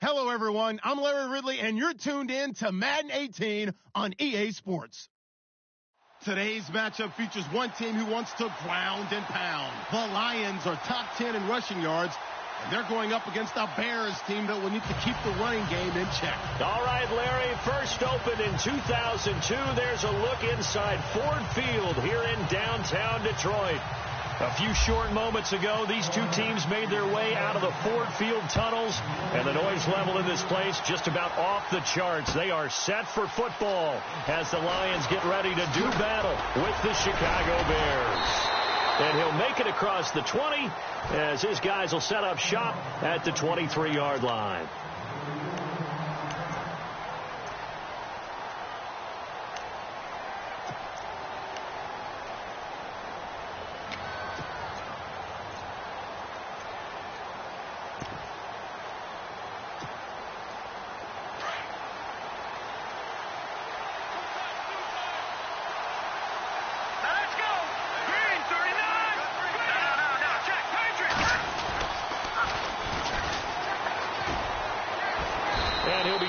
Hello, everyone. I'm Larry Ridley, and you're tuned in to Madden 18 on EA Sports. Today's matchup features one team who wants to ground and pound. The Lions are top 10 in rushing yards, and they're going up against a Bears team that will need to keep the running game in check. All right, Larry, first opened in 2002. There's a look inside Ford Field here in downtown Detroit. A few short moments ago, these two teams made their way out of the Ford Field tunnels, and the noise level in this place just about off the charts. They are set for football as the Lions get ready to do battle with the Chicago Bears. And he'll make it across the 20 as his guys will set up shop at the 23-yard line.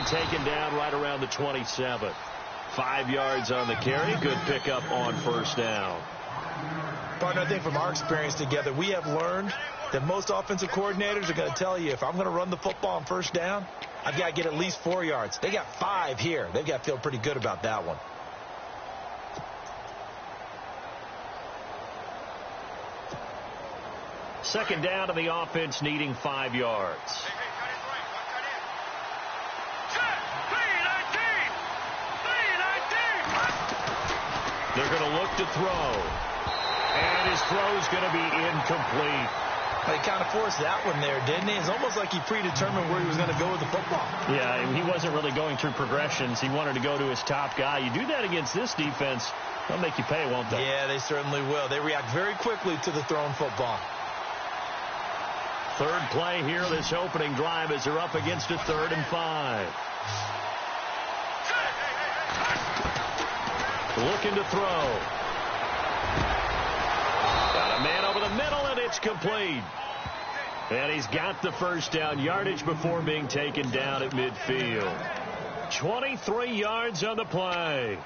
Taken down right around the 27. 5 yards on the carry. Good pickup on first down. Partner, I think from our experience together, we have learned that most offensive coordinators are going to tell you, if I'm going to run the football on first down, I've got to get at least 4 yards. They got 5 here. They've got to feel pretty good about that one. Second down, and the offense needing 5 yards. They're going to look to throw. And his throw's going to be incomplete. He kind of forced that one there, didn't he? It's almost like he predetermined where he was going to go with the football. Yeah, he wasn't really going through progressions. He wanted to go to his top guy. You do that against this defense, they'll make you pay, won't they? Yeah, they certainly will. They react very quickly to the thrown football. Third play here, this opening drive, as they're up against a 3rd and 5. Looking to throw. Got a man over the middle, and it's complete. And he's got the first down yardage before being taken down at midfield. 23 yards on the play.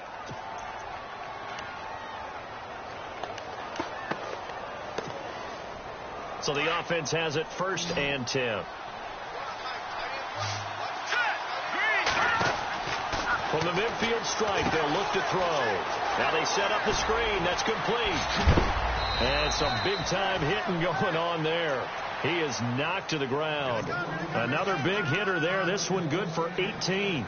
So the offense has it 1st and 10. From the midfield stripe, they'll look to throw. Now they set up the screen. That's complete. And some big-time hitting going on there. He is knocked to the ground. Another big hitter there. This one good for 18.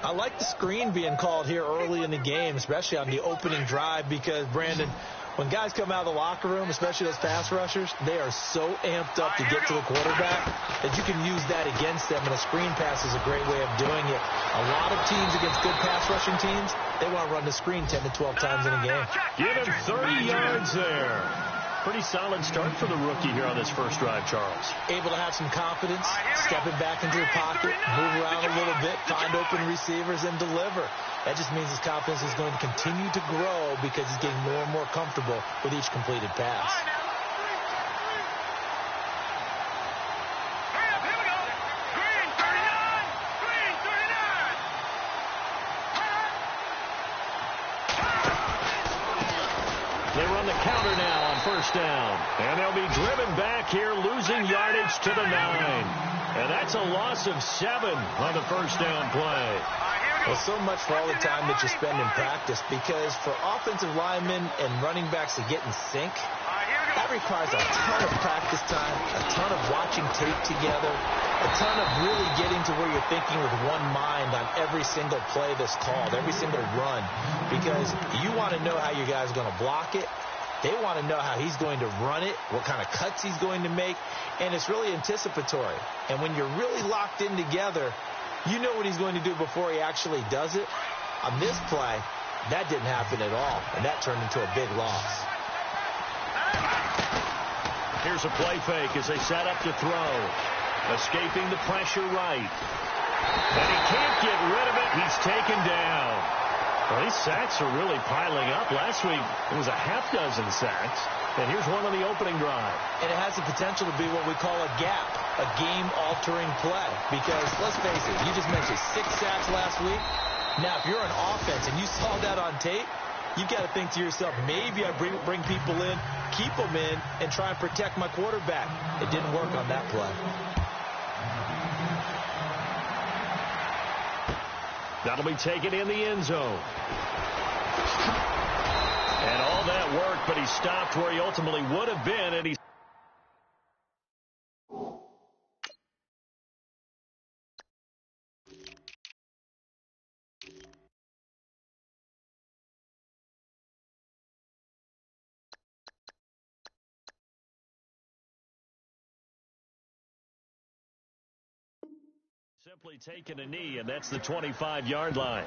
I like the screen being called here early in the game, especially on the opening drive, because, Brandon, when guys come out of the locker room, especially those pass rushers, they are so amped up to get to the quarterback that you can use that against them, and a screen pass is a great way of doing it. A lot of teams against good pass rushing teams, they want to run the screen 10 to 12 times in a game. Give him 30 yards there. Pretty solid start for the rookie here on this first drive, Charles. Able to have some confidence, stepping back into the pocket, move around a little bit, find open receivers, and deliver. That just means his confidence is going to continue to grow because he's getting more and more comfortable with each completed pass. They run the counter now on first down. And they'll be driven back here, losing yardage to the 9. And that's a loss of 7 on the first down play. Well, so much for all the time that you spend in practice, because for offensive linemen and running backs to get in sync, that requires a ton of practice time, a ton of watching tape together, a ton of really getting to where you're thinking with one mind on every single play that's called, every single run, because you want to know how your guy's going to block it. They want to know how he's going to run it, what kind of cuts he's going to make, and it's really anticipatory. And when you're really locked in together, you know what he's going to do before he actually does it. On this play, that didn't happen at all, and that turned into a big loss. Here's a play fake as they set up to throw. Escaping the pressure right. And he can't get rid of it. He's taken down. Well, these sacks are really piling up. Last week, it was a half dozen sacks. And here's one on the opening drive. And it has the potential to be what we call a gap, a game-altering play. Because, let's face it, you just mentioned 6 sacks last week. Now, if you're an offense and you saw that on tape, you've got to think to yourself, maybe I bring people in, keep them in, and try and protect my quarterback. It didn't work on that play. That'll be taken in the end zone. And all that work, but he stopped where he ultimately would have been, and he's simply taken a knee, and that's the 25-yard line.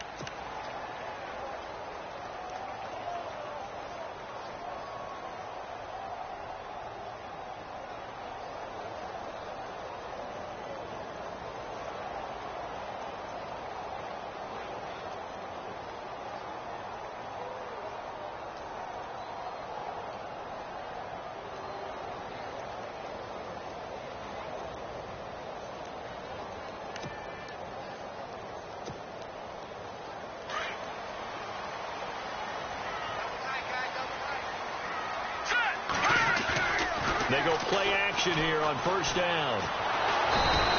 They go play action here on first down.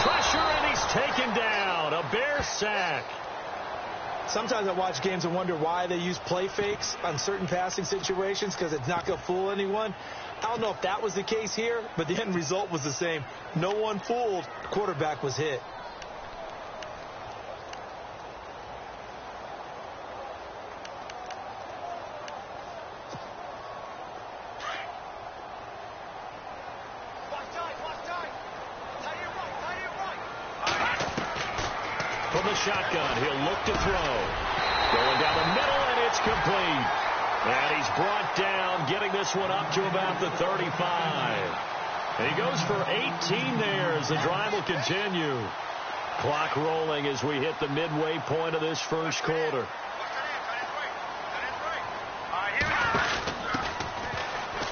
Pressure, and he's taken down. A Bear sack. Sometimes I watch games and wonder why they use play fakes on certain passing situations, because it's not going to fool anyone. I don't know if that was the case here, but the end result was the same. No one fooled. The quarterback was hit. From the shotgun, he'll look to throw. Going down the middle, and it's complete. And he's brought down, getting this one up to about the 35. And he goes for 18 there as the drive will continue. Clock rolling as we hit the midway point of this first quarter.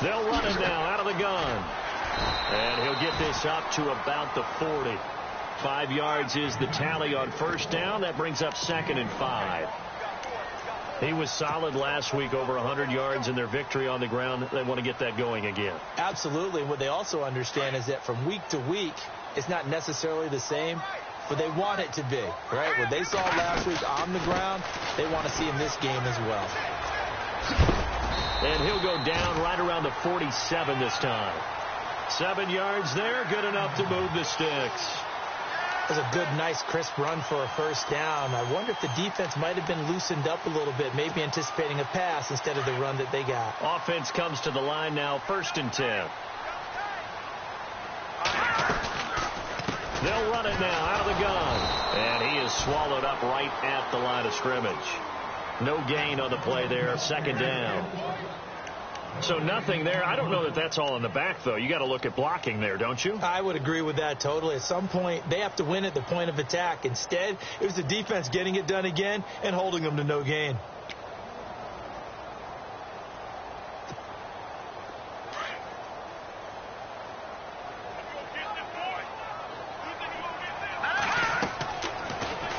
They'll run it now out of the gun. And he'll get this up to about the 40. 5 yards is the tally on first down. That brings up 2nd and 5. He was solid last week, over 100 yards in their victory on the ground. They want to get that going again. Absolutely. What they also understand is that from week to week, it's not necessarily the same, but they want it to be, right? What they saw last week on the ground, they want to see in this game as well. And he'll go down right around the 47 this time. 7 yards there, good enough to move the sticks. That was a good, nice, crisp run for a first down. I wonder if the defense might have been loosened up a little bit, maybe anticipating a pass instead of the run that they got. Offense comes to the line now, 1st and 10. They'll run it now out of the gun. And he is swallowed up right at the line of scrimmage. No gain on the play there, 2nd down. So nothing there. I don't know that that's all in the back, though. You got to look at blocking there, don't you? I would agree with that totally. At some point, they have to win at the point of attack. Instead, it was the defense getting it done again and holding them to no gain.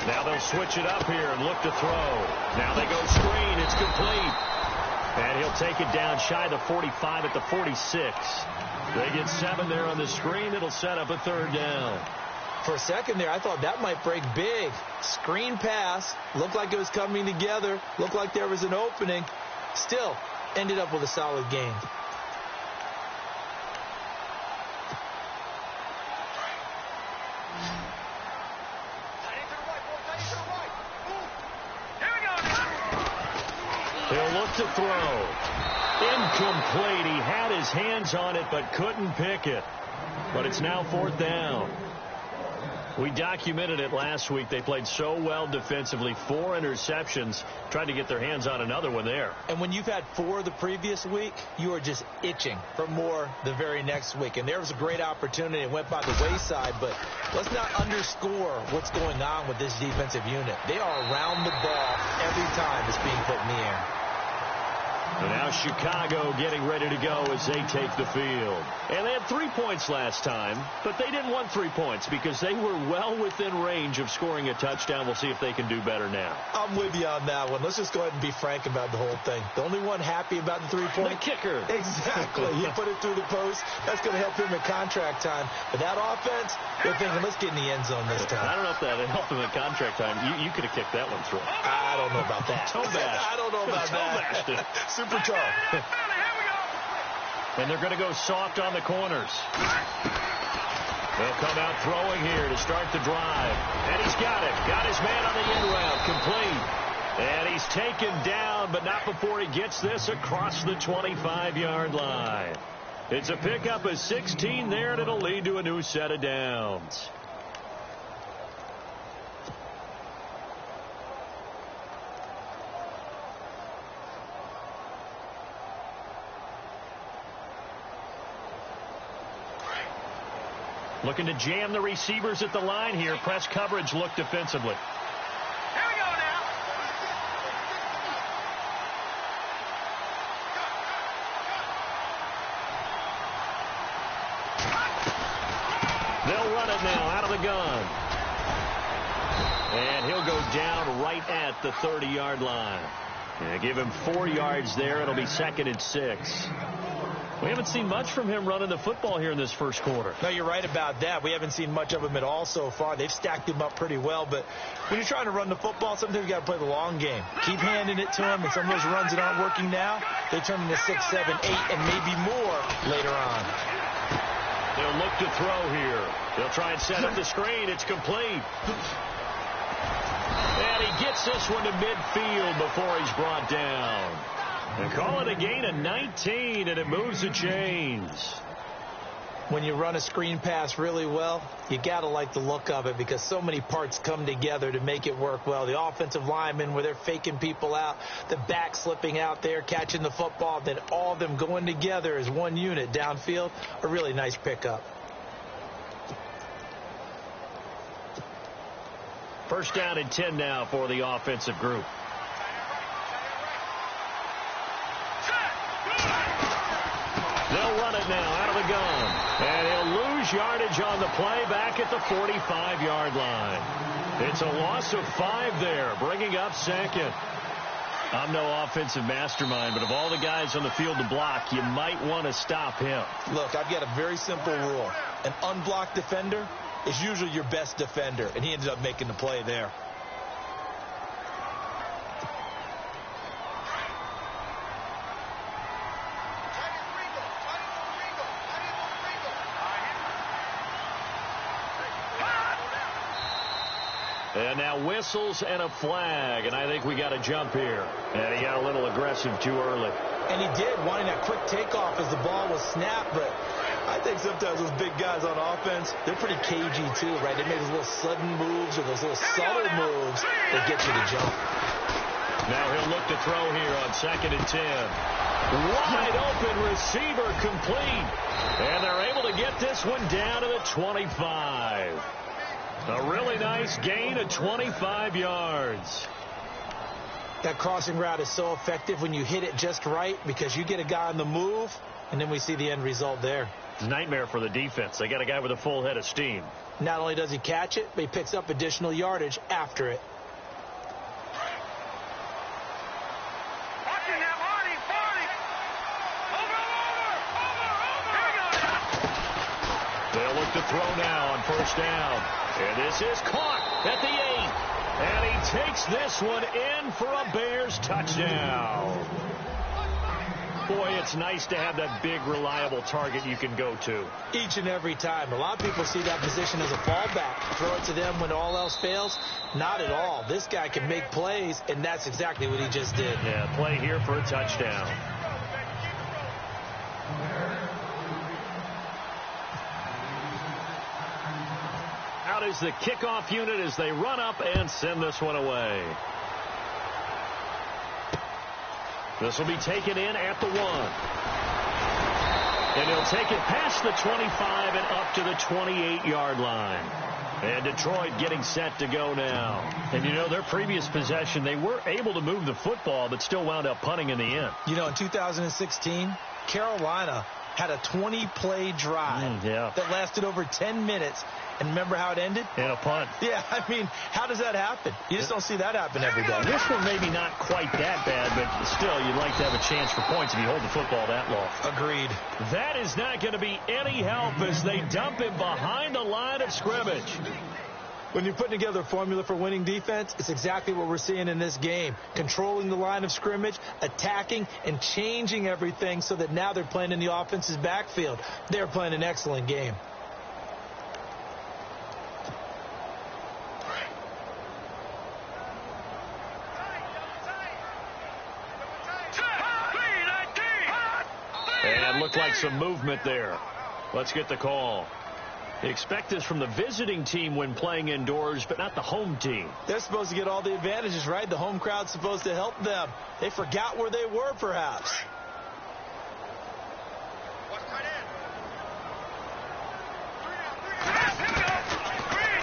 Now they'll switch it up here and look to throw. Now they go screen. It's complete. And he'll take it down shy of the 45 at the 46. They get 7 there on the screen. It'll set up a 3rd down. For a second there, I thought that might break big. Screen pass. Looked like it was coming together. Looked like there was an opening. Still, ended up with a solid gain. He'll look to throw. Incomplete. He had his hands on it but couldn't pick it. But it's now 4th down. We documented it last week. They played so well defensively. 4 interceptions. Tried to get their hands on another one there. And when you've had 4 the previous week, you are just itching for more the very next week. And there was a great opportunity. It went by the wayside, but let's not underscore what's going on with this defensive unit. They are around the ball every time it's being put in the air. And now Chicago getting ready to go as they take the field. And they had 3 points last time, but they didn't want 3 points because they were well within range of scoring a touchdown. We'll see if they can do better now. I'm with you on that one. Let's just go ahead and be frank about the whole thing. The only one happy about the 3-point? The kicker. Exactly. He put it through the post. That's going to help him at contract time. But that offense, they're thinking, let's get in the end zone this time. I don't know if that helped him at contract time. You could have kicked that one through. I don't know about that. Toe bash. I don't know about that. Super toe. And they're going to go soft on the corners. They'll come out throwing here to start the drive. And he's got it. Got his man on the end route. Complete. And he's taken down, but not before he gets this across the 25-yard line. It's a pickup of 16 there, and it'll lead to a new set of downs. Looking to jam the receivers at the line here. Press coverage look defensively. Here we go now. They'll run it now out of the gun. And he'll go down right at the 30-yard line. And give him 4 yards there. It'll be 2nd and 6. We haven't seen much from him running the football here in this first quarter. No, you're right about that. We haven't seen much of him at all so far. They've stacked him up pretty well. But when you're trying to run the football, sometimes you got to play the long game. Keep handing it to him. And some of those runs that aren't working now, they turn into 6, 7, 8, and maybe more later on. They'll look to throw here. They'll try and set up the screen. It's complete. And he gets this one to midfield before he's brought down. They call it a gain of 19, and it moves the chains. When you run a screen pass really well, you got to like the look of it because so many parts come together to make it work well. The offensive linemen, where they're faking people out, the back slipping out there, catching the football, then all of them going together as one unit downfield, a really nice pickup. First down and 10 now for the offensive group. They'll run it now out of the gun. And he'll lose yardage on the play back at the 45-yard line. It's a loss of 5 there, bringing up 2nd. I'm no offensive mastermind, but of all the guys on the field to block, you might want to stop him. Look, I've got a very simple rule. An unblocked defender is usually your best defender, and he ended up making the play there. And now whistles and a flag, and I think we got a jump here. And he got a little aggressive too early. And he did, wanting that quick takeoff as the ball was snapped, but I think sometimes those big guys on offense, they're pretty cagey too, right? They make those little sudden moves or those little subtle moves that get you to jump. Now he'll look to throw here on 2nd and 10. Wide open receiver complete. And they're able to get this one down to the 25. A really nice gain of 25 yards. That crossing route is so effective when you hit it just right because you get a guy on the move, and then we see the end result there. Nightmare for the defense. They got a guy with a full head of steam. Not only does he catch it, but he picks up additional yardage after it. They'll look to throw now on first down. And this is caught at the 8. And he takes this one in for a Bears touchdown. Boy, it's nice to have that big, reliable target you can go to. Each and every time. A lot of people see that position as a fallback. Throw it to them when all else fails. Not at all. This guy can make plays, and that's exactly what he just did. Yeah, play here for a touchdown. Out is the kickoff unit as they run up and send this one away. This will be taken in at the 1. And he'll take it past the 25 and up to the 28-yard line. And Detroit getting set to go now. And, you know, their previous possession, they were able to move the football, but still wound up punting in the end. You know, in 2016, Carolina had a 20-play drive that lasted over 10 minutes. And remember how it ended? In a punt. Yeah, I mean, how does that happen? You just don't see that happen every day. This one maybe not quite that bad, but still, you'd like to have a chance for points if you hold the football that long. Agreed. That is not going to be any help as they dump him behind the line of scrimmage. When you're putting together a formula for winning defense, it's exactly what we're seeing in this game. Controlling the line of scrimmage, attacking, and changing everything so that now they're playing in the offense's backfield. They're playing an excellent game. And looked like some movement there. Let's get the call. They expect this from the visiting team when playing indoors, but not the home team. They're supposed to get all the advantages, right? The home crowd's supposed to help them. They forgot where they were, perhaps.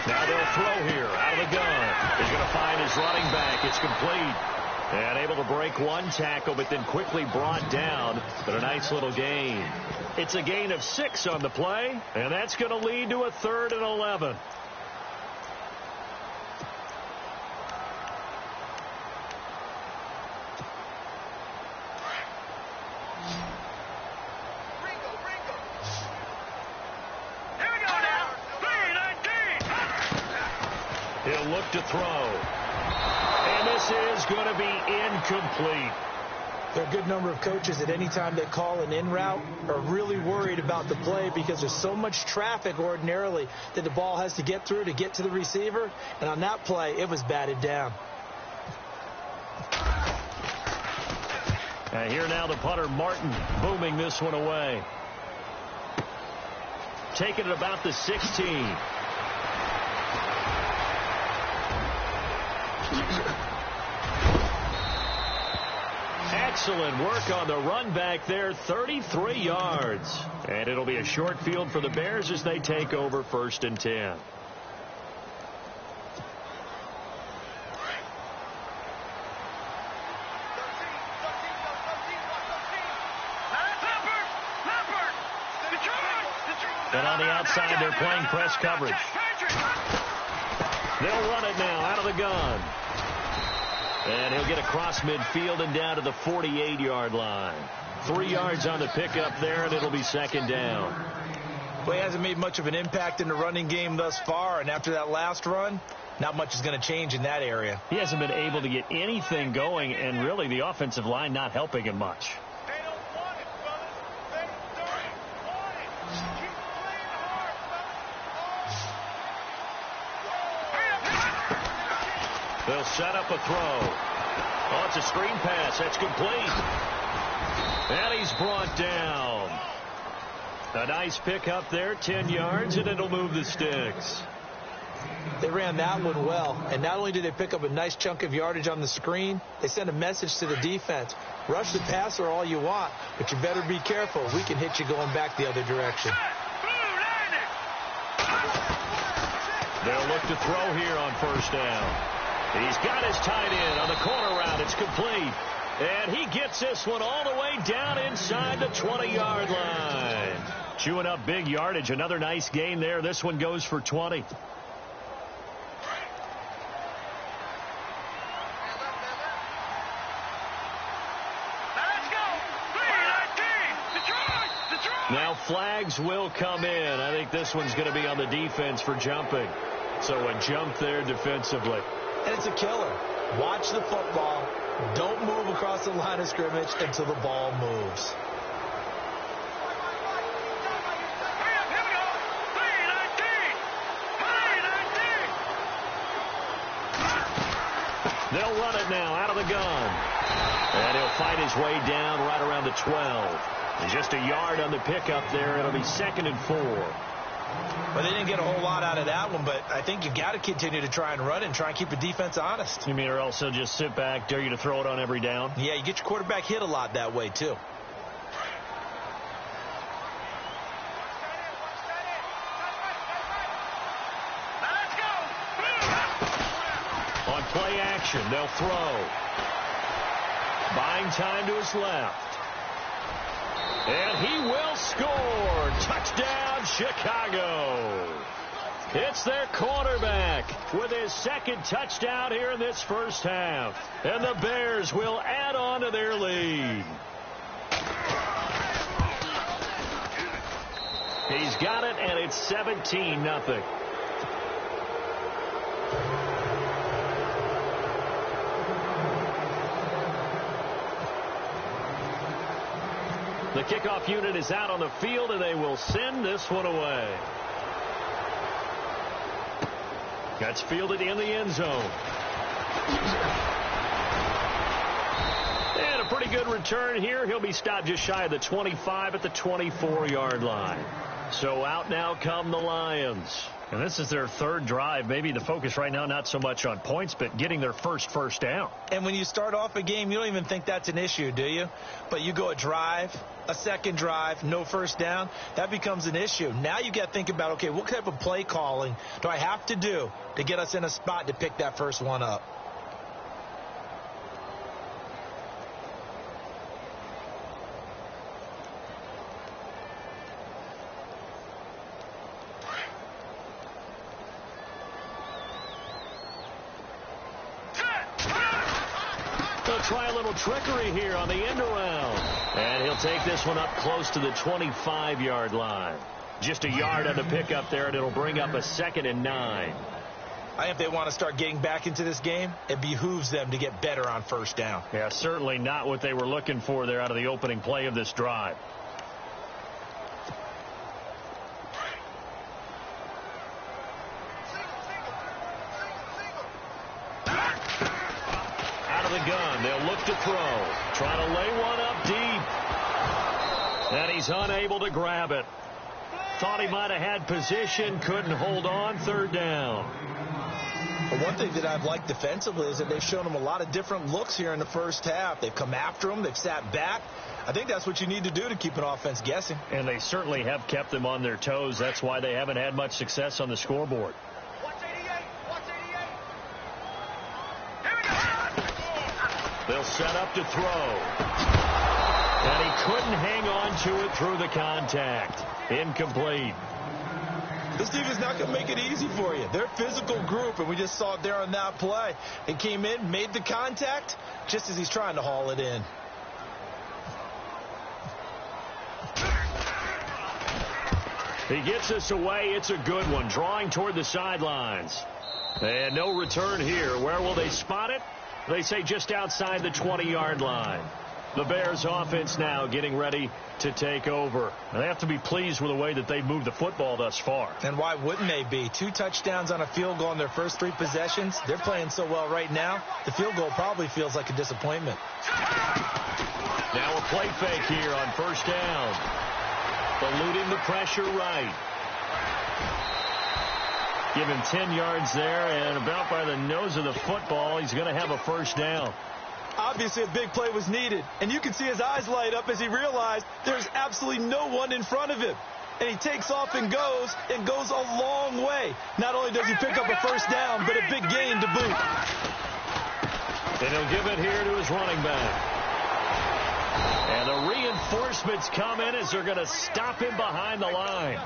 Now they'll throw here out of the gun. He's going to find his running back. It's complete. And able to break one tackle, but then quickly brought down. But a nice little gain. It's a gain of 6 on the play, and that's going to lead to a 3rd and 11. He'll look to throw. And this is going to be incomplete. There are a good number of coaches at any time they call an in route are really worried about the play because there's so much traffic ordinarily that the ball has to get through to get to the receiver. And on that play, it was batted down. Here now the punter, Martin, booming this one away. Taking it about the 16. Excellent work on the run back there, 33 yards. And it'll be a short field for the Bears as they take over 1st and 10. And on the outside, they're playing press coverage. They'll run it now out of the gun. And he'll get across midfield and down to the 48-yard line. 3 yards on the pickup there, and it'll be 2nd down. Well, he hasn't made much of an impact in the running game thus far, and after that last run, not much is going to change in that area. He hasn't been able to get anything going, and really the offensive line not helping him much. They'll set up a throw. Oh, it's a screen pass. That's complete. And he's brought down. A nice pick up there, 10 yards, and it'll move the sticks. They ran that one well, and not only did they pick up a nice chunk of yardage on the screen, they sent a message to the defense. Rush the passer all you want, but you better be careful. We can hit you going back the other direction. They'll look to throw here on 1st down. He's got his tight end on the corner route. It's complete. And he gets this one all the way down inside the 20-yard line. Chewing up big yardage. Another nice gain there. This one goes for 20. Now flags will come in. I think this one's going to be on the defense for jumping. So a jump there defensively. And it's a killer. Watch the football. Don't move across the line of scrimmage until the ball moves. They'll run it now out of the gun. And he'll fight his way down right around the 12. And just a yard on the pickup there. It'll be 2nd and 4. Well, they didn't get a whole lot out of that one, but I think you got to continue to try and run and try and keep the defense honest. You mean or else they'll just sit back, dare you to throw it on every down? Yeah, you get your quarterback hit a lot that way, too. On play action, they'll throw. Buying time to his left. And he will score. Touchdown, Chicago. It's their quarterback with his second touchdown here in this first half. And the Bears will add on to their lead. He's got it, and it's 17-0. The kickoff unit is out on the field, and they will send this one away. That's fielded in the end zone. And a pretty good return here. He'll be stopped just shy of the 25 at the 24-yard line. So out now come the Lions. And this is their third drive. Maybe the focus right now not so much on points, but getting their first down. And when you start off a game, you don't even think that's an issue, do you? But you go a drive, a second drive, no first down, that becomes an issue. Now you got to think about, okay, what type of play calling do I have to do to get us in a spot to pick that first one up? Try a little trickery here on the end around. And he'll take this one up close to the 25-yard line. Just a yard on the pickup there, and it'll bring up a 2nd and 9. I think if they want to start getting back into this game, it behooves them to get better on first down. Yeah, certainly not what they were looking for there out of the opening play of this drive. Gun. They'll look to throw. Trying to lay one up deep. And he's unable to grab it. Thought he might have had position. Couldn't hold on. 3rd down. Well, one thing that I've liked defensively is that they've shown him a lot of different looks here in the first half. They've come after him. They've sat back. I think that's what you need to do to keep an offense guessing. And they certainly have kept them on their toes. That's why they haven't had much success on the scoreboard. They'll set up to throw. And he couldn't hang on to it through the contact. Incomplete. This team is not going to make it easy for you. They're a physical group, and we just saw it there on that play. He came in, made the contact, just as he's trying to haul it in. He gets this away. It's a good one. Drawing toward the sidelines. And no return here. Where will they spot it? They say just outside the 20-yard line. The Bears offense now getting ready to take over. And they have to be pleased with the way that they've moved the football thus far. And why wouldn't they be? 2 touchdowns on a field goal in their first 3 possessions. They're playing so well right now, the field goal probably feels like a disappointment. Now a play fake here on 1st down. Eluding the pressure right. Give him 10 yards there, and about by the nose of the football, he's going to have a 1st down. Obviously, a big play was needed, and you can see his eyes light up as he realized there's absolutely no one in front of him. And he takes off and goes a long way. Not only does he pick up a 1st down, but a big gain to boot. And he'll give it here to his running back. And the reinforcements come in as they're going to stop him behind the line.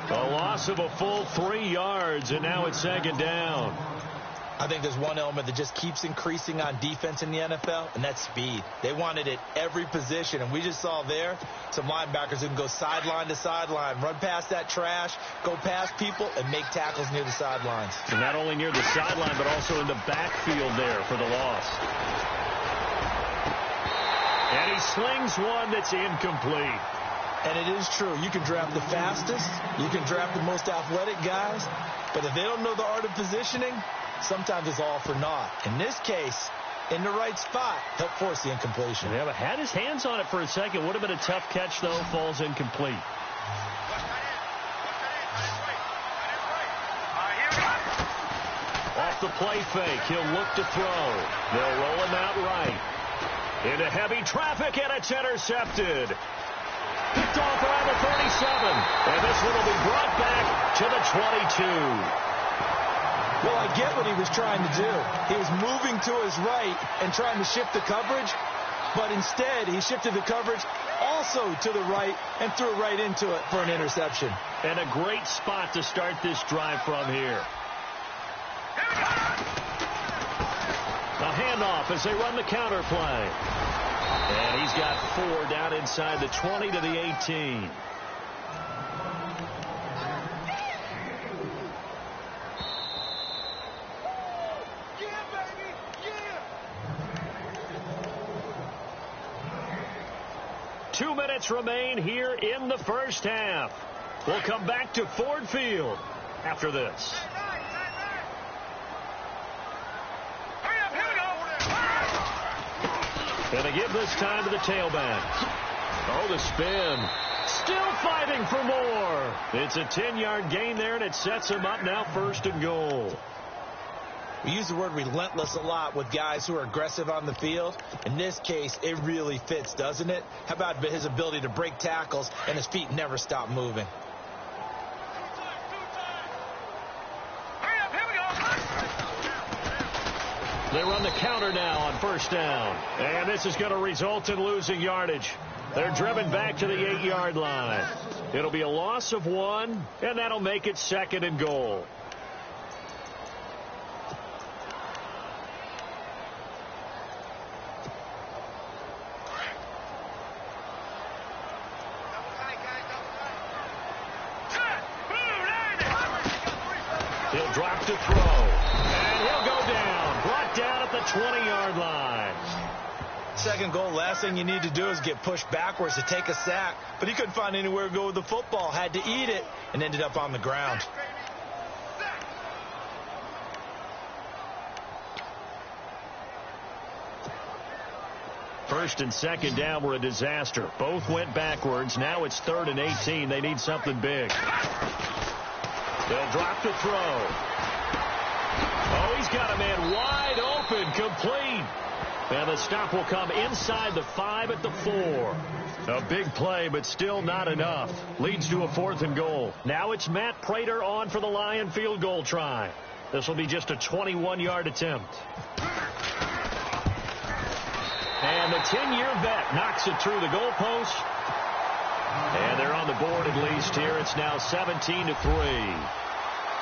A loss of a full 3 yards, and now it's 2nd down. I think there's one element that just keeps increasing on defense in the NFL, and that's speed. They want it at every position, and we just saw there some linebackers who can go sideline to sideline, run past that trash, go past people, and make tackles near the sidelines. And not only near the sideline, but also in the backfield there for the loss. And he slings one that's incomplete. And it is true. You can draft the fastest. You can draft the most athletic guys. But if they don't know the art of positioning, sometimes it's all for naught. In this case, in the right spot, help force the incompletion. Yeah, but had his hands on it for a second. Would have been a tough catch, though. Falls incomplete. the play fake. He'll look to throw. They'll roll him out right. Into heavy traffic, and it's intercepted. Picked off around the 37. And this one will be brought back to the 22. Well, I get what he was trying to do. He was moving to his right and trying to shift the coverage. But instead, he shifted the coverage also to the right and threw right into it for an interception. And a great spot to start this drive from here. A handoff as they run the counter play. And he's got 4 down inside the 20 to the 18. Yeah, baby, yeah. 2 minutes remain here in the first half. We'll come back to Ford Field after this. And they give this time to the tailback. Oh, the spin. Still fighting for more. It's a 10-yard gain there, and it sets him up now 1st and goal. We use the word relentless a lot with guys who are aggressive on the field. In this case, it really fits, doesn't it? How about his ability to break tackles and his feet never stop moving? They run the counter now on 1st down. And this is going to result in losing yardage. They're driven back to the 8-yard line. It'll be a loss of 1, and that'll make it 2nd and goal. He'll drop to throw. And he'll go down. Brought down at the 20-yard line. 2nd goal, last thing you need to do is get pushed backwards to take a sack. But he couldn't find anywhere to go with the football. Had to eat it and ended up on the ground. First and 2nd down were a disaster. Both went backwards. Now it's 3rd and 18. They need something big. They'll drop to throw. Oh, he's got a man wide open, complete. And the stop will come inside the 5 at the 4. A big play, but still not enough. Leads to a 4th and goal. Now it's Matt Prater on for the Lion field goal try. This will be just a 21-yard attempt. And the 10-year vet knocks it through the goalpost. And they're on the board at least here. It's now 17-3.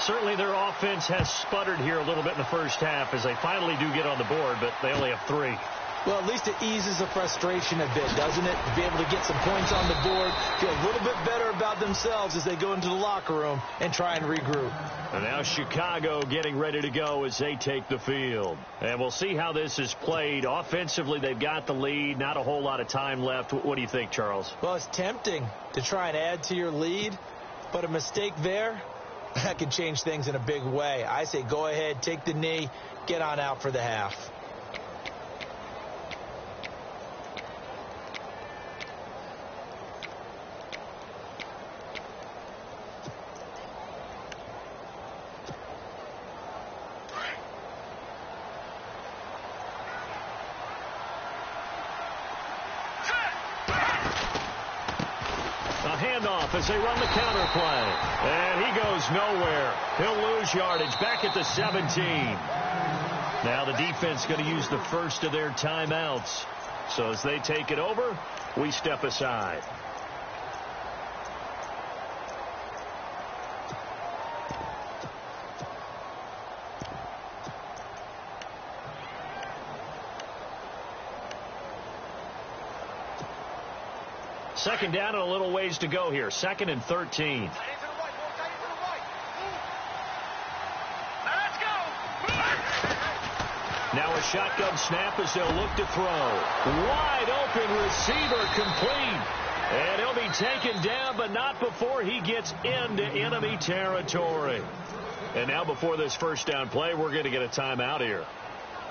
Certainly their offense has sputtered here a little bit in the first half as they finally do get on the board, but they only have 3. Well, at least it eases the frustration a bit, doesn't it? To be able to get some points on the board, feel a little bit better about themselves as they go into the locker room and try and regroup. And now Chicago getting ready to go as they take the field. And we'll see how this is played. Offensively, they've got the lead. Not a whole lot of time left. What do you think, Charles? Well, it's tempting to try and add to your lead, but a mistake there, that could change things in a big way. I say go ahead, take the knee, get on out for the half. Handoff as they run the counter play. And he goes nowhere. He'll lose yardage back at the 17. Now the defense going to use the first of their timeouts. So as they take it over, we step aside. Second down and a little ways to go here. 2nd and 13. Now a shotgun snap as they'll look to throw. Wide open receiver complete. And he'll be taken down, but not before he gets into enemy territory. And now before this first down play, we're going to get a timeout here,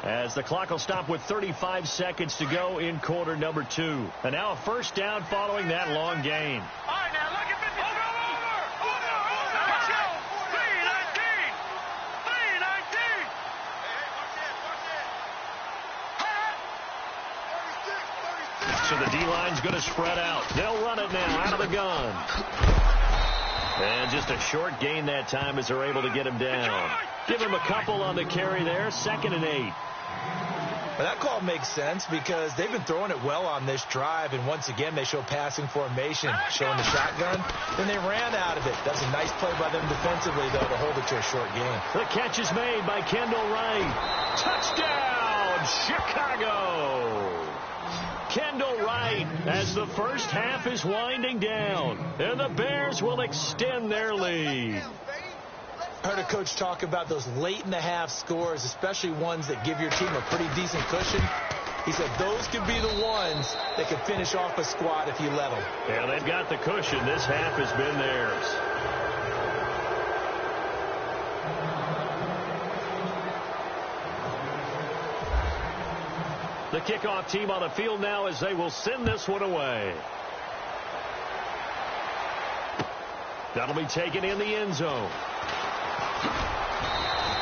as the clock will stop with 35 seconds to go in quarter number 2. And now a first down following that long gain. All right, now look at 50. Over. Let's go. 319. So the D-line's going to spread out. They'll run it now out of the gun. And just a short gain that time as they're able to get him down. Give him a couple on the carry there. 2nd and 8. Well, that call makes sense because they've been throwing it well on this drive, and once again they show passing formation, showing the shotgun. Then they ran out of it. That's a nice play by them defensively, though, to hold it to a short gain. The catch is made by Kendall Wright. Touchdown, Chicago! Kendall Wright as the first half is winding down, and the Bears will extend their lead. I heard a coach talk about those late-in-the-half scores, especially ones that give your team a pretty decent cushion. He said those could be the ones that could finish off a squad if you let them. Yeah, they've got the cushion. This half has been theirs. The kickoff team on the field now as they will send this one away. That'll be taken in the end zone.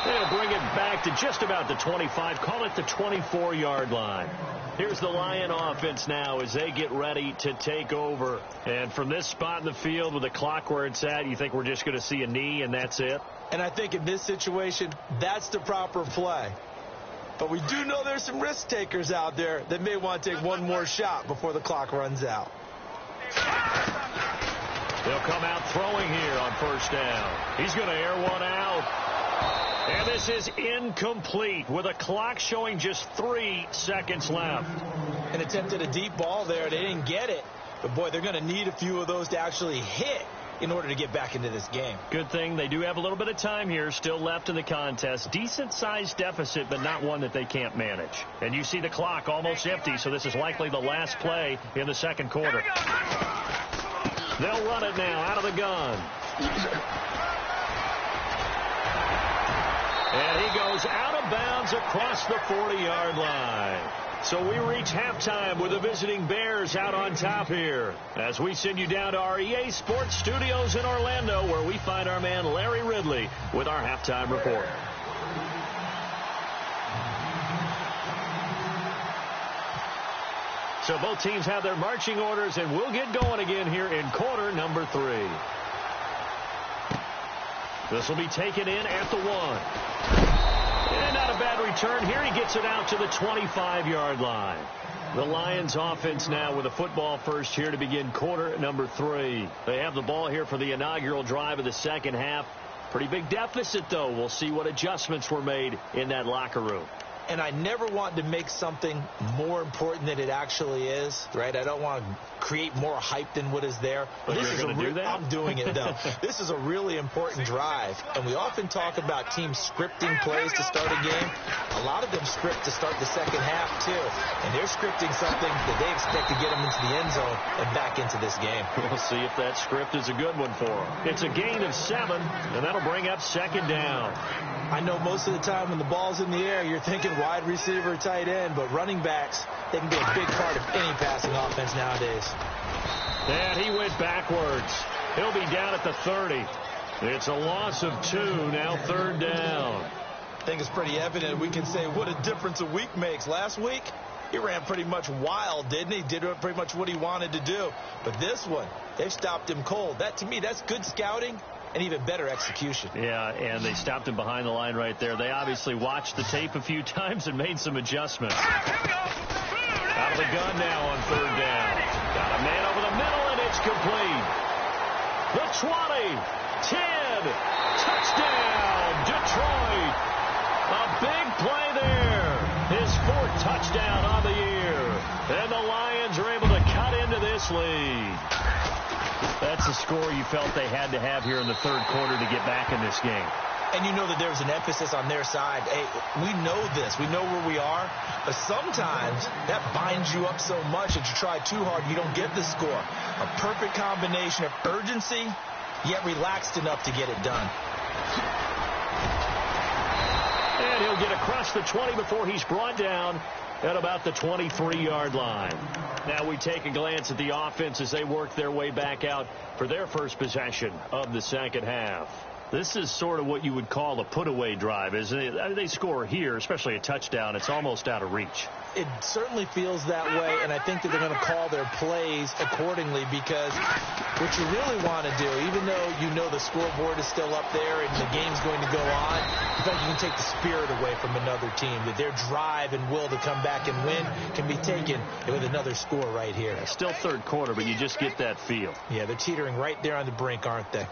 They'll bring it back to just about the 25. Call it the 24-yard line. Here's the Lion offense now as they get ready to take over. And from this spot in the field with the clock where it's at, you think we're just going to see a knee and that's it? And I think in this situation, that's the proper play. But we do know there's some risk takers out there that may want to take one more shot before the clock runs out. They'll come out throwing here on 1st down. He's going to air one out. And this is incomplete with a clock showing just 3 seconds left. An attempt at a deep ball there. They didn't get it. But, boy, they're going to need a few of those to actually hit in order to get back into this game. Good thing they do have a little bit of time here still left in the contest. Decent-sized deficit, but not one that they can't manage. And you see the clock almost empty, so this is likely the last play in the 2nd quarter. They'll run it now out of the gun. And he goes out of bounds across the 40-yard line. So we reach halftime with the visiting Bears out on top here as we send you down to our EA Sports Studios in Orlando, where we find our man Larry Ridley with our halftime report. So both teams have their marching orders, and we'll get going again here in quarter number 3. This will be taken in at the 1. And not a bad return here. He gets it out to the 25-yard line. The Lions offense now with a football first here to begin quarter number 3. They have the ball here for the inaugural drive of the 2nd half. Pretty big deficit, though. We'll see what adjustments were made in that locker room. And I never want to make something more important than it actually is, right? I don't want to create more hype than what is there. But this is going to do that? I'm doing it, though. This is a really important drive. And we often talk about teams scripting plays to start a game. A lot of them script to start the 2nd half, too. And they're scripting something that they expect to get them into the end zone and back into this game. We'll see if that script is a good one for them. It's a gain of 7, and that'll bring up 2nd down. I know most of the time when the ball's in the air, you're thinking wide receiver, tight end, but running backs, they can be a big part of any passing offense nowadays. And he went backwards. He'll be down at the 30. It's a loss of 2, now 3rd down. I think it's pretty evident. We can say what a difference a week makes. Last week, he ran pretty much wild, didn't he? Did pretty much what he wanted to do. But this one, they've stopped him cold. That, to me, that's good scouting. And even better execution. Yeah, and they stopped him behind the line right there. They obviously watched the tape a few times and made some adjustments. Out of the gun now on 3rd down. Got a man over the middle, and it's complete. The 20, 10, touchdown, Detroit. A big play there. His 4th touchdown on the year. And the Lions are able to cut into this lead. That's a score you felt they had to have here in the 3rd quarter to get back in this game. And you know that there's an emphasis on their side. Hey, we know this. We know where we are. But sometimes that binds you up so much that you try too hard, you don't get the score. A perfect combination of urgency, yet relaxed enough to get it done. And he'll get across the 20 before he's brought down at about the 23-yard line. Now we take a glance at the offense as they work their way back out for their first possession of the 2nd half. This is sort of what you would call a put-away drive, isn't it? I mean, they score here, especially a touchdown. It's almost out of reach. It certainly feels that way, and I think that they're going to call their plays accordingly, because what you really want to do, even though you know the scoreboard is still up there and the game's going to go on, I think you can take the spirit away from another team, that their drive and will to come back and win can be taken with another score right here. Still third quarter, but you just get that feel. Yeah, they're teetering right there on the brink, aren't they?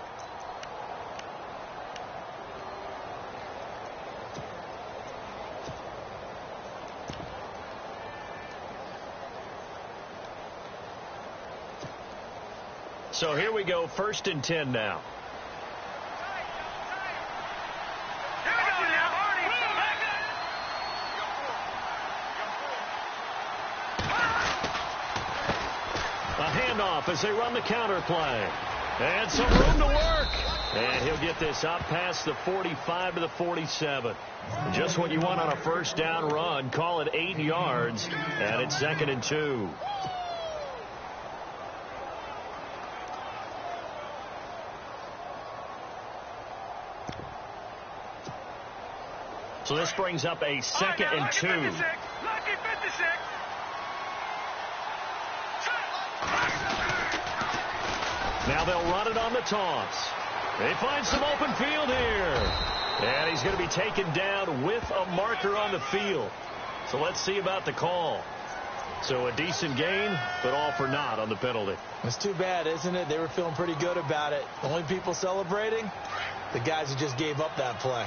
So here we go, 1st and 10 now. A handoff as they run the counter play. And some room to work. And he'll get this up past the 45 to the 47. Just what you want on a first down run. Call it 8 yards. And it's 2nd and 2. So this brings up a 2nd and 2. Now they'll run it on the toss. They find some open field here. And he's going to be taken down with a marker on the field. So let's see about the call. So a decent gain, but all for naught on the penalty. It's too bad, isn't it? They were feeling pretty good about it. The only people celebrating, the guys who just gave up that play.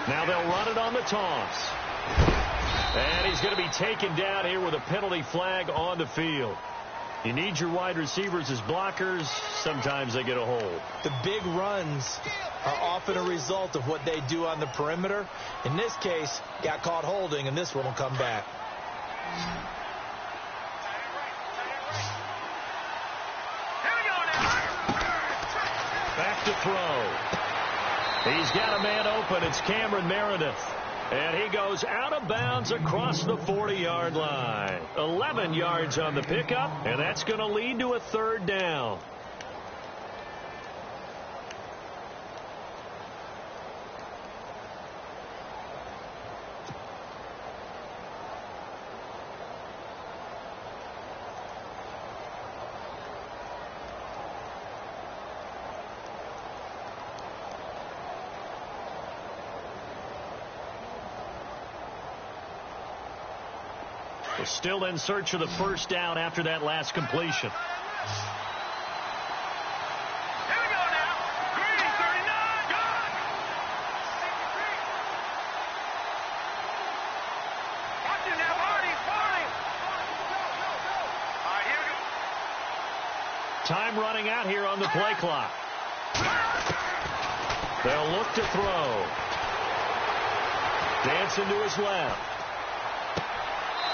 Now they'll run it on the toss. And he's going to be taken down here with a penalty flag on the field. You need your wide receivers as blockers. Sometimes they get a hold. The big runs are often a result of what they do on the perimeter. In this case, got caught holding, and this one will come back. Back to throw. He's got a man open. It's Cameron Meredith. And he goes out of bounds across the 40-yard line. 11 yards on the pickup, and that's going to lead to a 3rd down. We're still in search of the first down after that last completion. Here we go now. Green, 39, gone. Watch it now, Marty. All right, here we go. Time running out here on the play clock. They'll look to throw. Dancing to his left.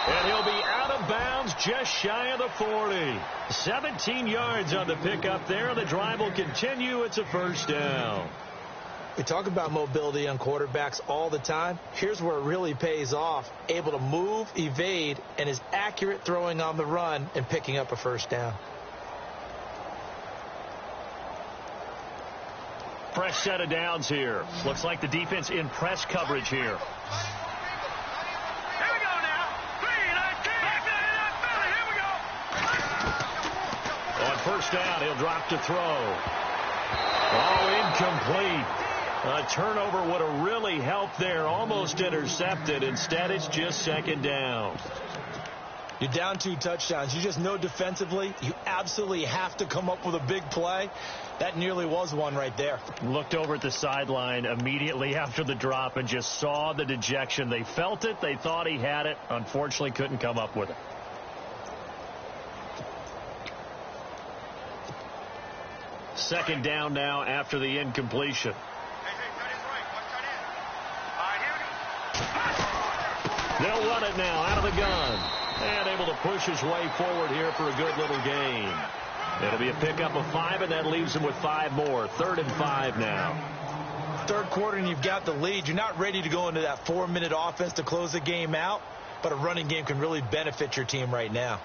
And he'll be out of bounds just shy of the 40. 17 yards on the pickup there. The drive will continue. It's a first down. We talk about mobility on quarterbacks all the time. Here's where it really pays off. Able to move, evade, and is accurate throwing on the run and picking up a first down. Fresh set of downs here. Looks like the defense in press coverage here. First down, he'll drop to throw. Oh, incomplete. A turnover would have really helped there. Almost intercepted. Instead, it's just 2nd down. You're down 2 touchdowns. You just know defensively you absolutely have to come up with a big play. That nearly was one right there. Looked over at the sideline immediately after the drop and just saw the dejection. They felt it. They thought he had it. Unfortunately, couldn't come up with it. Second down now after the incompletion. They'll run it now out of the gun. And able to push his way forward here for a good little gain. It'll be a pickup of 5, and that leaves him with 5 more. 3rd and 5 now. Third quarter, and you've got the lead. You're not ready to go into that 4-minute offense to close the game out. but a running game can really benefit your team right now.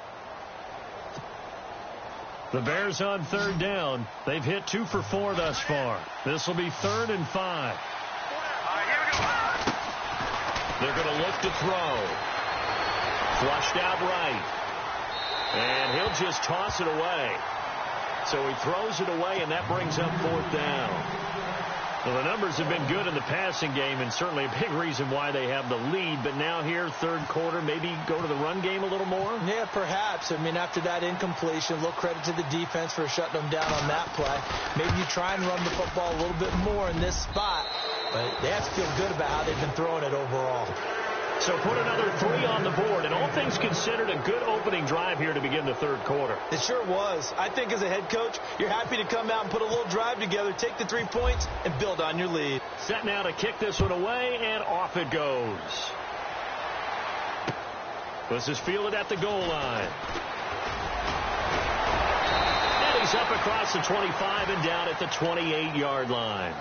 The Bears on third down. They've hit 2 for 4 thus far. This will be 3rd and 5. They're going to look to throw. Flushed out right. And he'll just toss it away. So he throws it away, and that brings up 4th down. Well, the numbers have been good in the passing game, and certainly a big reason why they have the lead. But now here, third quarter, maybe go to the run game a little more? Yeah, perhaps. I mean, after that incompletion, a little credit to the defense for shutting them down on that play. Maybe you try and run the football a little bit more in this spot. But they have to feel good about how they've been throwing it overall. So put another 3 on the board, and all things considered, a good opening drive here to begin the third quarter. It sure was. I think as a head coach, you're happy to come out and put a little drive together, take the 3 points, and build on your lead. Set now to kick this one away, and off it goes. This is fielded at the goal line. And he's up across the 25 and down at the 28-yard line.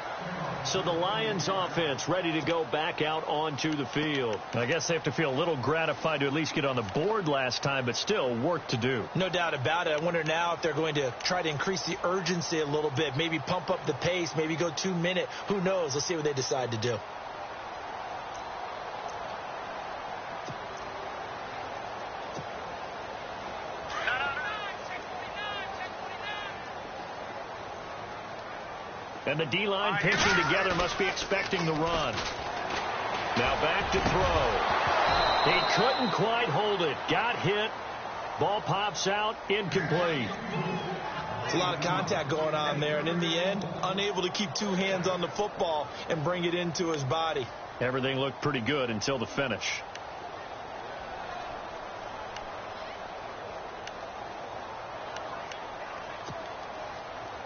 So the Lions offense ready to go back out onto the field. I guess they have to feel a little gratified to at least get on the board last time, but still work to do. No doubt about it. I wonder now if they're going to try to increase the urgency a little bit, maybe pump up the pace, maybe go 2 minute. Who knows? Let's see what they decide to do. And the D-line pinching together must be expecting the run. Now back to throw. He couldn't quite hold it. Got hit. Ball pops out. Incomplete. It's a lot of contact going on there. And in the end, unable to keep 2 hands on the football and bring it into his body. Everything looked pretty good until the finish.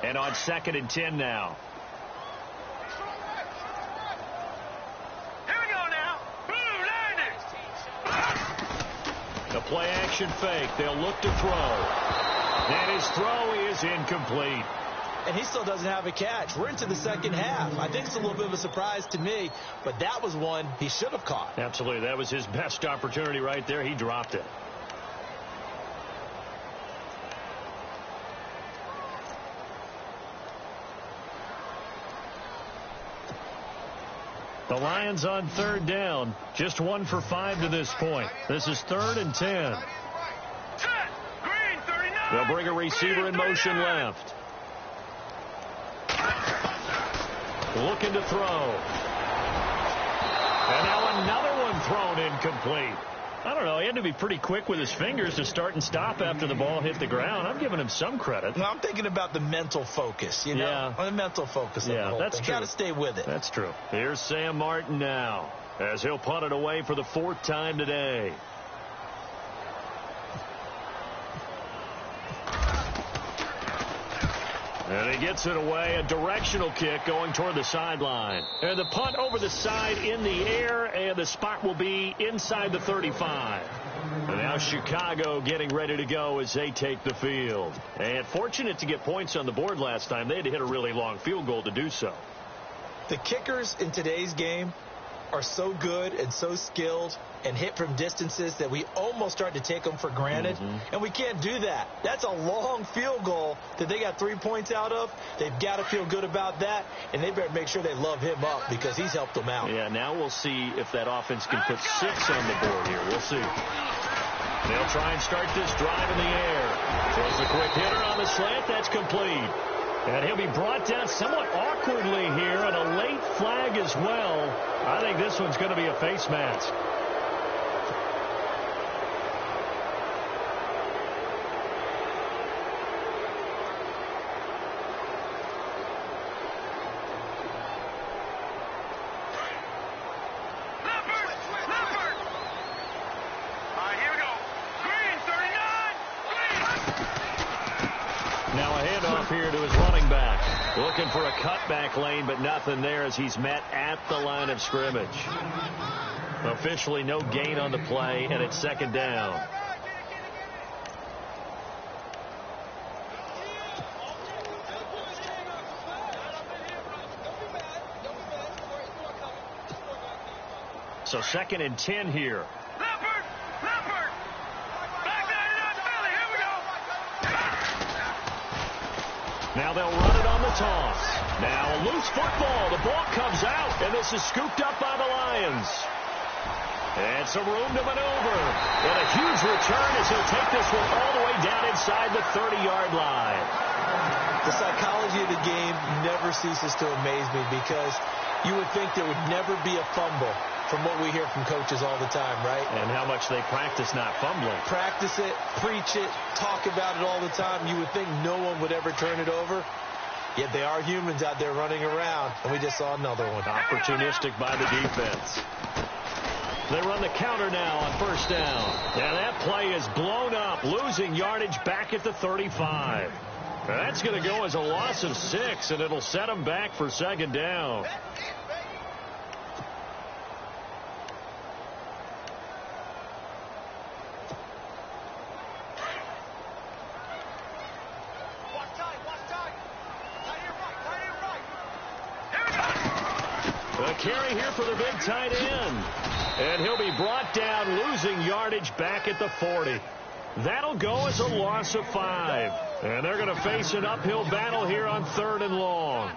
And on 2nd and 10 now. The play action fake. They'll look to throw. And his throw is incomplete. And he still doesn't have a catch. We're into the second half. I think it's a little bit of a surprise to me, but that was one he should have caught. Absolutely. That was his best opportunity right there. He dropped it. The Lions on third down. Just 1 for 5 to this point. This is 3rd and 10. They'll bring a receiver in motion left. Looking to throw. And now another one thrown incomplete. I don't know. He had to be pretty quick with his fingers to start and stop after the ball hit the ground. I'm giving him some credit. Well, I'm thinking about the mental focus, you know? Yeah. The mental focus of the whole that's thing. true. Got to stay with it. That's true. Here's Sam Martin now as he'll punt it away for the 4th time today. And he gets it away, a directional kick going toward the sideline. And the punt over the side in the air, and the spot will be inside the 35. And now Chicago getting ready to go as they take the field. And fortunate to get points on the board last time. They had to hit a really long field goal to do so. The kickers in today's game are so good and so skilled and hit from distances that we almost start to take them for granted. And we can't do that. That's a long field goal that they got 3 points out of. They've got to feel good about that, and they better make sure they love him up because he's helped them out. Yeah, now we'll see if that offense can put 6 on the board here. We'll see. They'll try and start this drive in the air. Throws a quick hitter on the slant. That's complete. And he'll be brought down somewhat awkwardly here, and a late flag as well. I think this one's going to be a face mask. Here to his running back. Looking for a cutback lane, but nothing there as he's met at the line of scrimmage. Officially no gain on the play, and it's 2nd down. So 2nd and 10 here. toss. Now a loose football. The ball comes out, and this is scooped up by the Lions. And some room to maneuver. And a huge return as he'll take this one all the way down inside the 30-yard line. The psychology of the game never ceases to amaze me because you would think there would never be a fumble from what we hear from coaches all the time, right? And how much they practice not fumbling. Practice it, preach it, talk about it all the time. You would think no one would ever turn it over. Yet they are humans out there running around, and we just saw another one. Opportunistic by the defense. They run the counter now on first down. And that play is blown up, losing yardage back at the 35. That's going to go as a loss of 6, and it'll set them back for second down. A carry here for the big tight end. And he'll be brought down, losing yardage back at the 40. That'll go as a loss of 5. And they're going to face an uphill battle here on 3rd and long.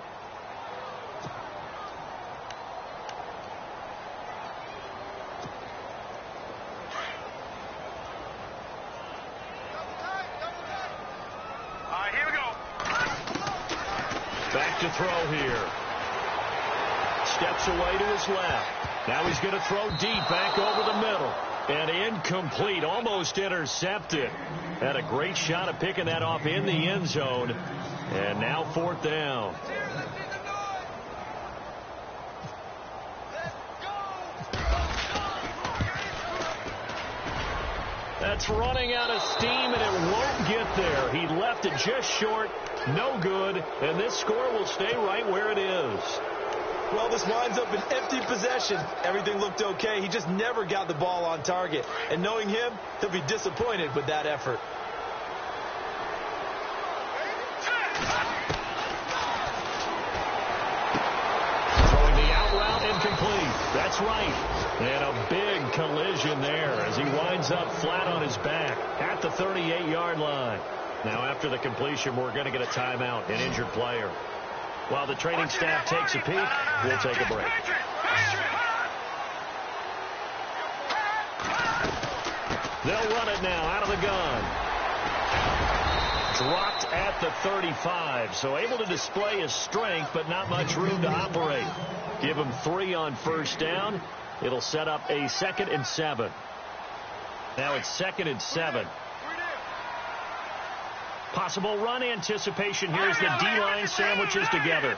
Here we go. Back to throw here. Steps away to his left. Now he's going to throw deep back over the middle. And incomplete, almost intercepted. Had a great shot at picking that off in the end zone. And now 4th down. That's running out of steam, and it won't get there. He left it just short, no good, and this score will stay right where it is. Well, this winds up an empty possession. Everything looked okay. He just never got the ball on target. And knowing him, he'll be disappointed with that effort. Throwing the out route incomplete. That's right. And a big collision there as he winds up flat on his back at the 38-yard line. Now, after the completion, we're going to get a timeout, an injured player. While the training staff takes a peek, we'll take a break. They'll run it now out of the gun. Dropped at the 35, so able to display his strength, but not much room to operate. Give him 3 on first down. It'll set up a 2nd and 7. Now it's 2nd and 7. Possible run anticipation here as the D-line sandwiches together.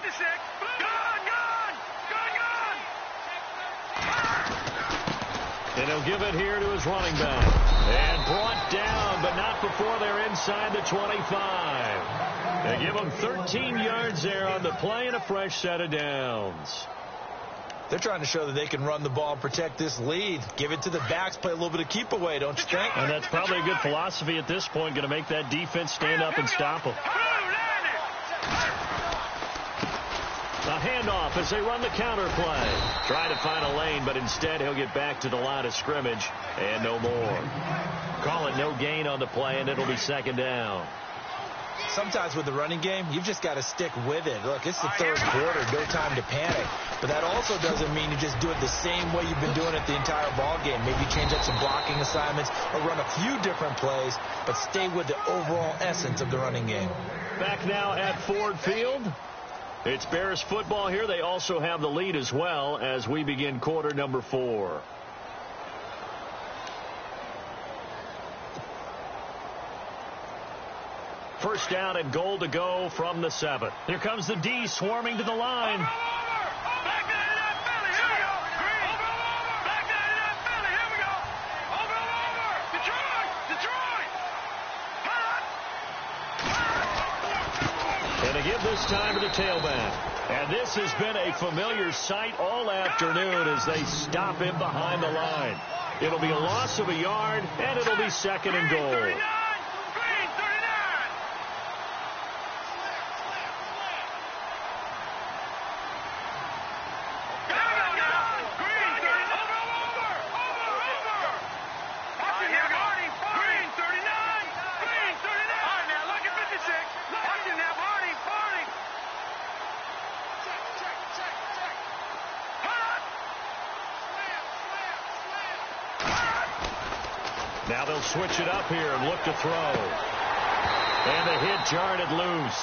And he'll give it here to his running back. And brought down, but not before they're inside the 25. They give him 13 yards there on the play and a fresh set of downs. They're trying to show that they can run the ball and protect this lead. Give it to the backs, play a little bit of keep away, don't you think? And that's probably a good philosophy at this point, going to make that defense stand up and stop them. A handoff as they run the counter play. Try to find a lane, but instead he'll get back to the line of scrimmage and no more. Call it no gain on the play, and it'll be 2nd down. Sometimes with the running game, you've just got to stick with it. Look, it's the 3rd quarter, no time to panic. But that also doesn't mean you just do it the same way you've been doing it the entire ball game. Maybe change up some blocking assignments or run a few different plays, but stay with the overall essence of the running game. Back now at Ford Field. It's Bears football here. They also have the lead as well as we begin quarter number 4. First down and goal to go from the 7. Here comes the D swarming to the line. And to give this time to the tailback. And this has been a familiar sight all afternoon as they stop him behind the line. It'll be a loss of a yard, and it'll be 2nd and goal. Now they'll switch it up here and look to throw. And the hit jarred it loose.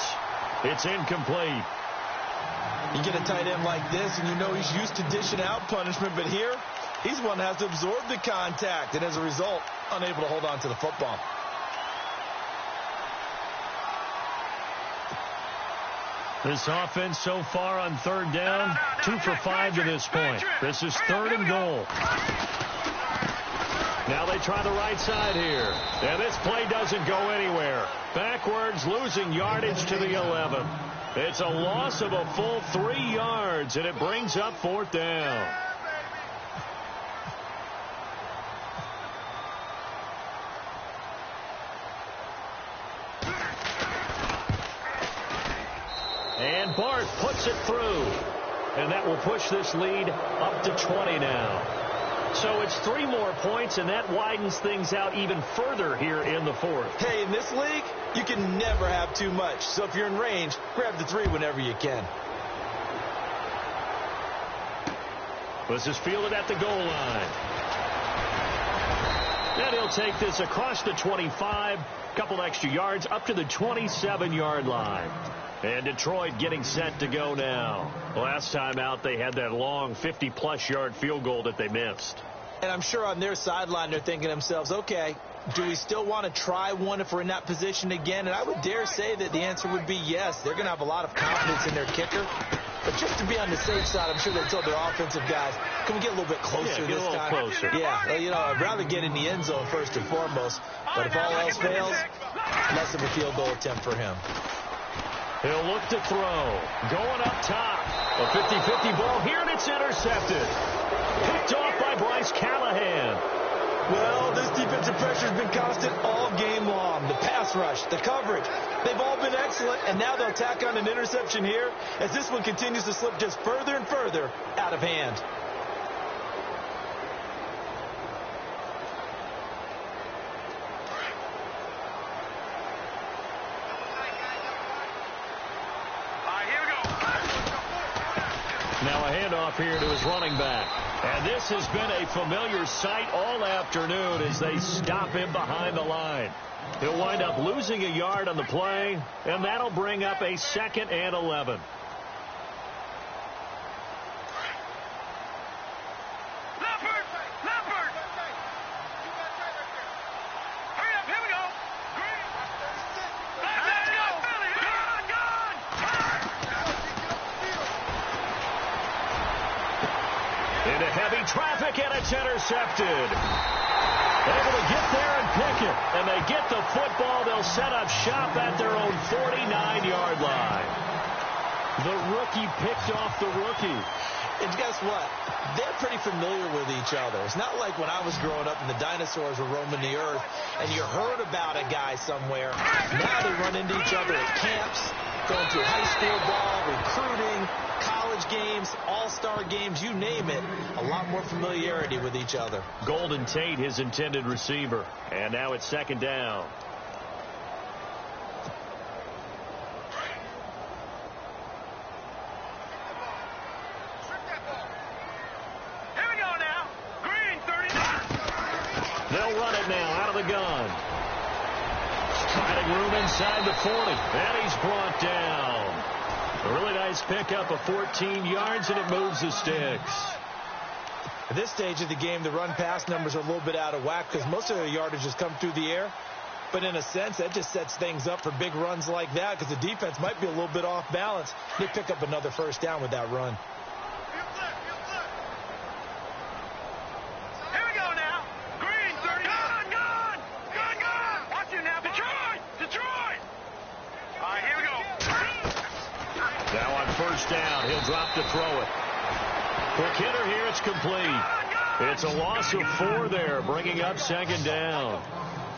It's incomplete. You get a tight end like this, and you know he's used to dishing out punishment, but here, he's one that has to absorb the contact, and as a result, unable to hold on to the football. This offense so far on third down, 2 for 5 to this point. This is 3rd and goal. Now they try the right side here. And this play doesn't go anywhere. Backwards, losing yardage to the 11. It's a loss of a full 3 yards, and it brings up 4th down. And Bart puts it through. And that will push this lead up to 20 now. So it's 3 more points, and that widens things out even further here in the 4th. Hey, in this league, you can never have too much. So if you're in range, grab the 3 whenever you can. This is fielded at the goal line. And he'll take this across the 25, couple extra yards up to the 27-yard line. And Detroit getting set to go now. Last time out, they had that long 50-plus yard field goal that they missed. And I'm sure on their sideline, they're thinking to themselves, okay, do we still want to try one if we're in that position again? And I would dare say that the answer would be yes. They're going to have a lot of confidence in their kicker. But just to be on the safe side, I'm sure they told their offensive guys, can we get a little bit closer this time? Closer. Yeah, well, you know, I'd rather get in the end zone first and foremost. But if all else fails, less of a field goal attempt for him. He'll look to throw. Going up top. A 50-50 ball here, and it's intercepted. Picked off by Bryce Callahan. Well, this defensive pressure has been constant all game long. The pass rush, the coverage, they've all been excellent, and now they'll tack on an interception here as this one continues to slip just further and further out of hand. Now a handoff here to his running back. And this has been a familiar sight all afternoon as they stop him behind the line. He'll wind up losing a yard on the play, and that'll bring up a 2nd and 11. Into heavy traffic, and it's intercepted. Able to get there and pick it. And they get the football. They'll set up shop at their own 49-yard line. The rookie picked off the rookie. And guess what? They're pretty familiar with each other. It's not like when I was growing up and the dinosaurs were roaming the earth and you heard about a guy somewhere. Now they run into each other at camps, going through high school ball, recruiting, college games, all-star games, you name it. A lot more familiarity with each other. Golden Tate, his intended receiver. And now it's 2nd down. They'll run it now out of the gun. Finding room inside the 40. And he's brought down. A really nice pickup of 14 yards, and it moves the sticks. At this stage of the game, the run-pass numbers are a little bit out of whack because most of their yardage has come through the air. But in a sense, that just sets things up for big runs like that because the defense might be a little bit off balance. They pick up another 1st down with that run. Now on 1st down, he'll drop to throw it. Quick hitter here, it's complete. It's a loss of 4 there, bringing up 2nd down.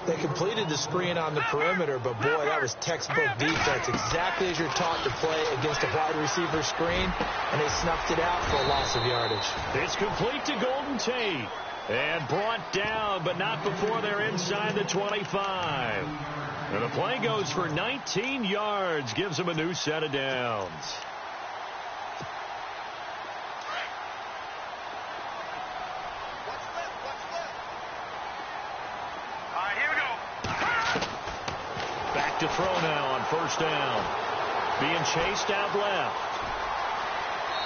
They completed the screen on the perimeter, but boy, that was textbook defense. Exactly as you're taught to play against a wide receiver screen, and they snuffed it out for a loss of yardage. It's complete to Golden Tate. And brought down, but not before they're inside the 25. And the play goes for 19 yards, gives them a new set of downs. to throw now on first down. Being chased out left.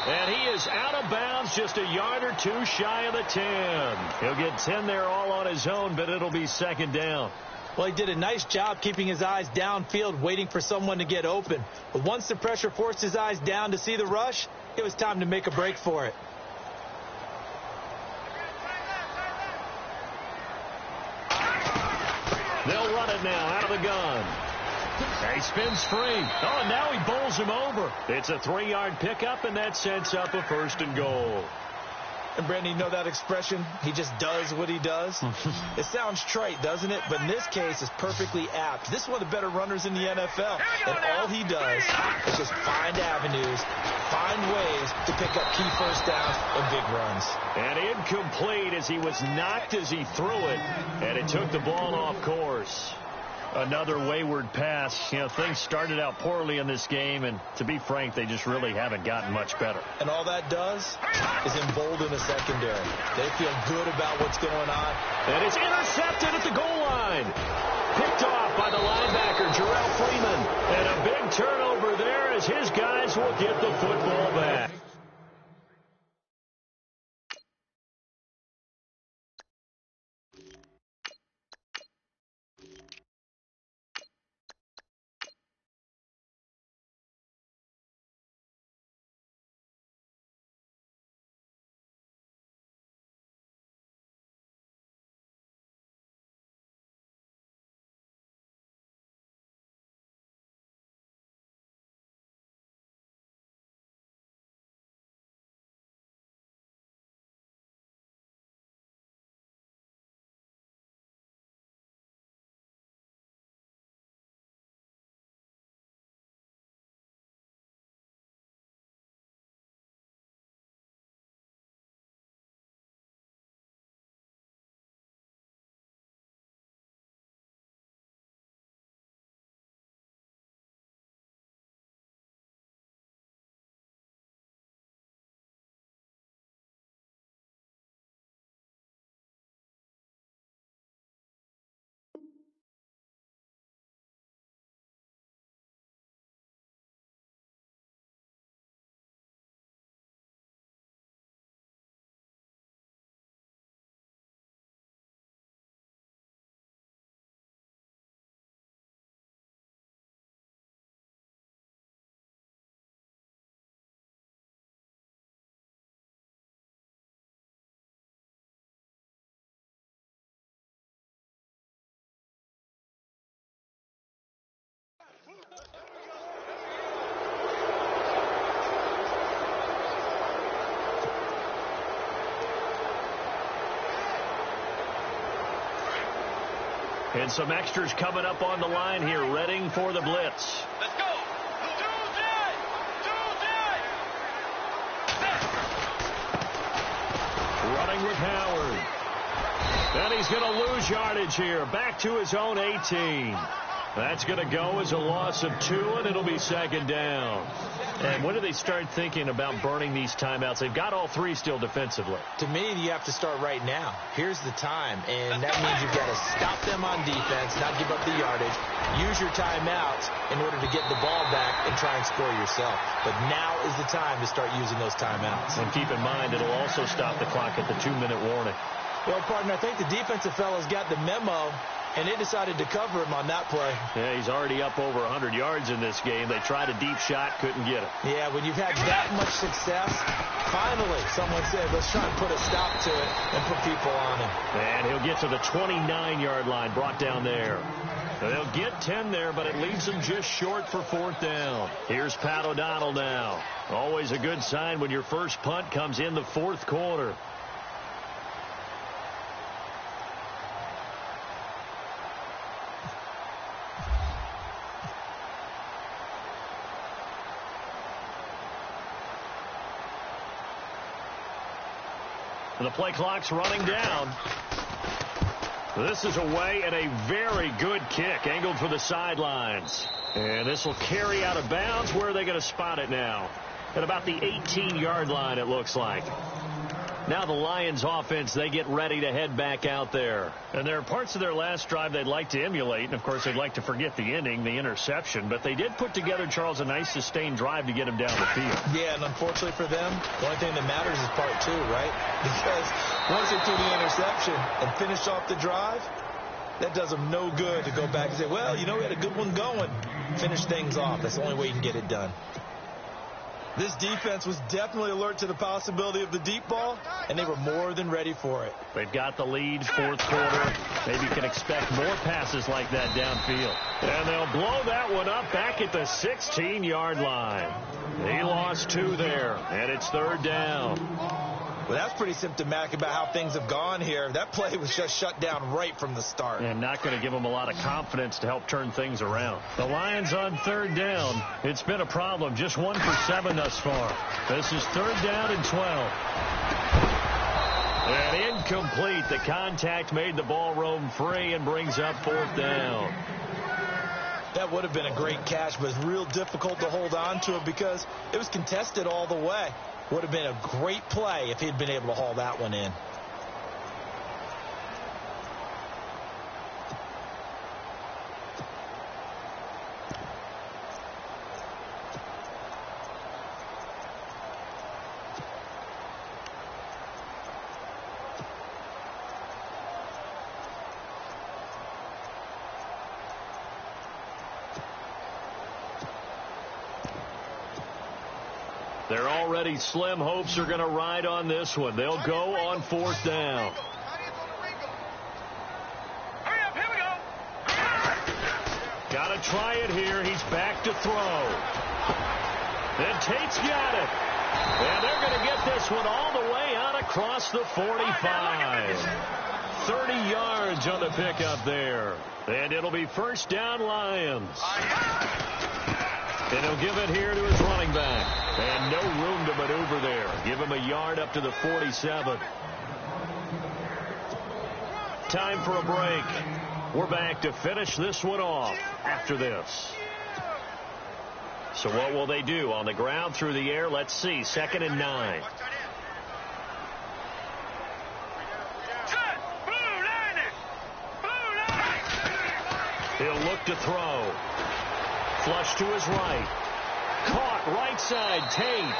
And he is out of bounds, just a yard or two shy of the 10. He'll get 10 there all on his own, but it'll be second down. Well, he did a nice job keeping his eyes downfield, waiting for someone to get open. But once the pressure forced his eyes down to see the rush, it was time to make a break for it. They'll run it now out of the gun. He spins free. Oh, now he bowls him over. It's a 3-yard pickup, and that sets up a first and goal. And, Brandon, you know that expression? He just does what he does? It sounds trite, doesn't it? But in this case, it's perfectly apt. This is one of the better runners in the NFL. And all he does is just find avenues, find ways to pick up key first downs and big runs. And incomplete as he was knocked as he threw it. And it took the ball off course. Another wayward pass. You know, things started out poorly in this game, and to be frank, they just really haven't gotten much better. And all that does is embolden the secondary. They feel good about what's going on. And it's intercepted at the goal line. Picked off by the linebacker, Jarrell Freeman. And a big turnover there as his guys will get the football back. And some extras coming up on the line here, readying for the blitz. Let's go. Running with Howard. And he's going to lose yardage here. Back to his own 18. That's going to go as a loss of 2, and it'll be second down. And when do they start thinking about burning these timeouts? They've got all 3 still defensively. To me, you have to start right now. Here's the time, and that means you've got to stop them on defense, not give up the yardage, use your timeouts in order to get the ball back and try and score yourself. But now is the time to start using those timeouts. And keep in mind, it'll also stop the clock at the 2-minute warning. Well, partner, I think the defensive fellas got the memo, and they decided to cover him on that play. Yeah, he's already up over 100 yards in this game. They tried a deep shot, couldn't get it. Yeah, when you've had that much success, finally someone said, let's try and put a stop to it and put people on him. And he'll get to the 29-yard line, brought down there. They'll get 10 there, but it leaves them just short for 4th down. Here's Pat O'Donnell now. Always a good sign when your first punt comes in the 4th quarter. The play clock's running down. This is away and a very good kick, angled for the sidelines. And this will carry out of bounds. Where are they going to spot it now? At about the 18-yard line, it looks like. Now the Lions offense, they get ready to head back out there. And there are parts of their last drive they'd like to emulate. And, of course, they'd like to forget the inning, the interception. But they did put together, Charles, a nice sustained drive to get him down the field. Yeah, and unfortunately for them, the only thing that matters is part two, right? Because once they threw the interception and finished off the drive, that does them no good to go back and say, well, you know, we had a good one going. Finish things off. That's the only way you can get it done. This defense was definitely alert to the possibility of the deep ball, and they were more than ready for it. They've got the lead, fourth quarter. Maybe you can expect more passes like that downfield. And they'll blow that one up back at the 16-yard line. He lost 2 there, and it's third down. Well, that's pretty symptomatic about how things have gone here. That play was just shut down right from the start. And not going to give them a lot of confidence to help turn things around. The Lions on third down. It's been a problem. Just 1 for 7 thus far. This is third down and 12. And incomplete. The contact made the ball roam free and brings up fourth down. That would have been a great catch, but it's real difficult to hold on to it because it was contested all the way. Would have been a great play if he'd been able to haul that one in. They're already slim hopes are going to ride on this one. They'll go on fourth down. Hurry up, here we go. Got to try it here. He's back to throw. And Tate's got it. And they're going to get this one all the way out across the 45. 30 yards on the pickup there. And it'll be first down Lions. And he'll give it here to his running back. And no room to maneuver there. Give him a yard up to the 47. Time for a break. We're back to finish this one off after this. So what will they do? On the ground, through the air? Let's see. 2nd and 9. He'll look to throw. Flush to his right. Caught right side, Tate.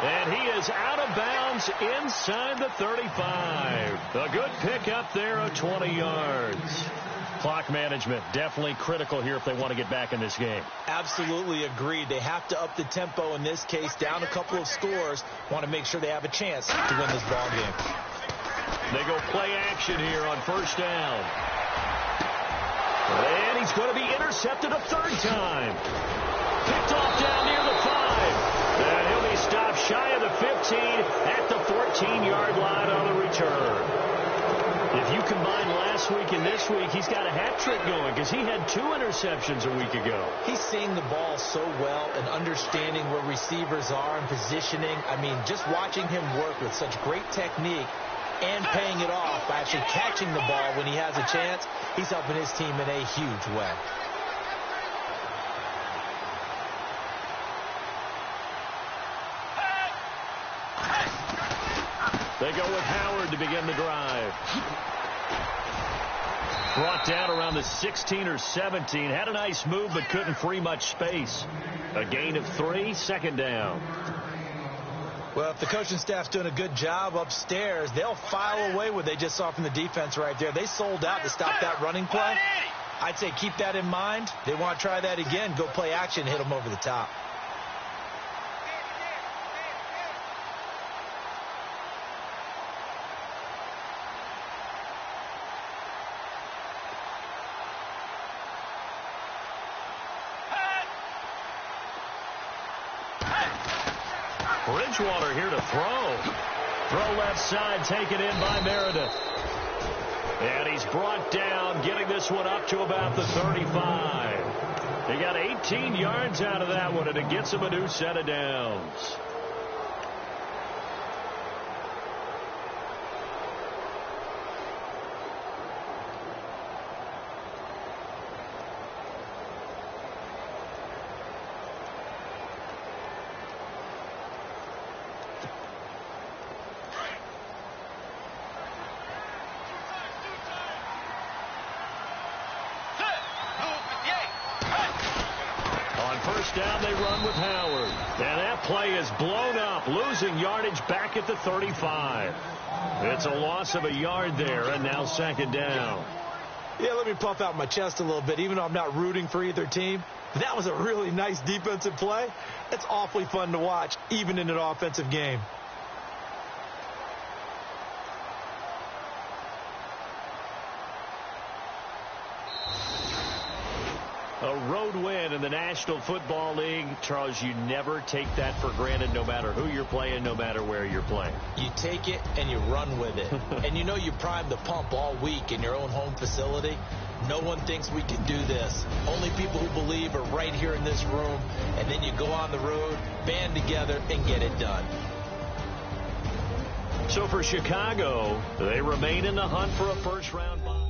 And he is out of bounds inside the 35. A good pickup there of 20 yards. Clock management definitely critical here if they want to get back in this game. Absolutely agreed. They have to up the tempo in this case, down a couple of scores. Want to make sure they have a chance to win this ball game. They go play action here on first down. And he's going to be intercepted a third time. Picked off down near the 5. And he'll be stopped shy of the 15 at the 14-yard line on the return. If you combine last week and this week, he's got a hat trick going because he had 2 interceptions a week ago. He's seeing the ball so well and understanding where receivers are and positioning. I mean, just watching him work with such great technique and paying it off by actually catching the ball when he has a chance, he's helping his team in a huge way. They go with Howard to begin the drive. Brought down around the 16 or 17. Had a nice move but couldn't free much space. A gain of 3, 2nd down. Well, if the coaching staff's doing a good job upstairs, they'll file away what they just saw from the defense right there. They sold out to stop that running play. I'd say keep that in mind. They want to try that again. Go play action, hit them over the top. Bridgewater here to throw. Throw left side, taken in by Meredith. And he's brought down, getting this one up to about the 35. He got 18 yards out of that one, and it gets him a new set of downs. First down, they run with Howard. And that play is blown up, losing yardage back at the 35. It's a loss of a yard there, and now second down. Yeah, let me puff out my chest a little bit, even though I'm not rooting for either team. That was a really nice defensive play. It's awfully fun to watch, even in an offensive game. A road win in the National Football League. Charles, you never take that for granted, no matter who you're playing, no matter where you're playing. You take it and you run with it. And you know you primed the pump all week in your own home facility. No one thinks we can do this. Only people who believe are right here in this room. And then you go on the road, band together, and get it done. So for Chicago, they remain in the hunt for a first-round bye.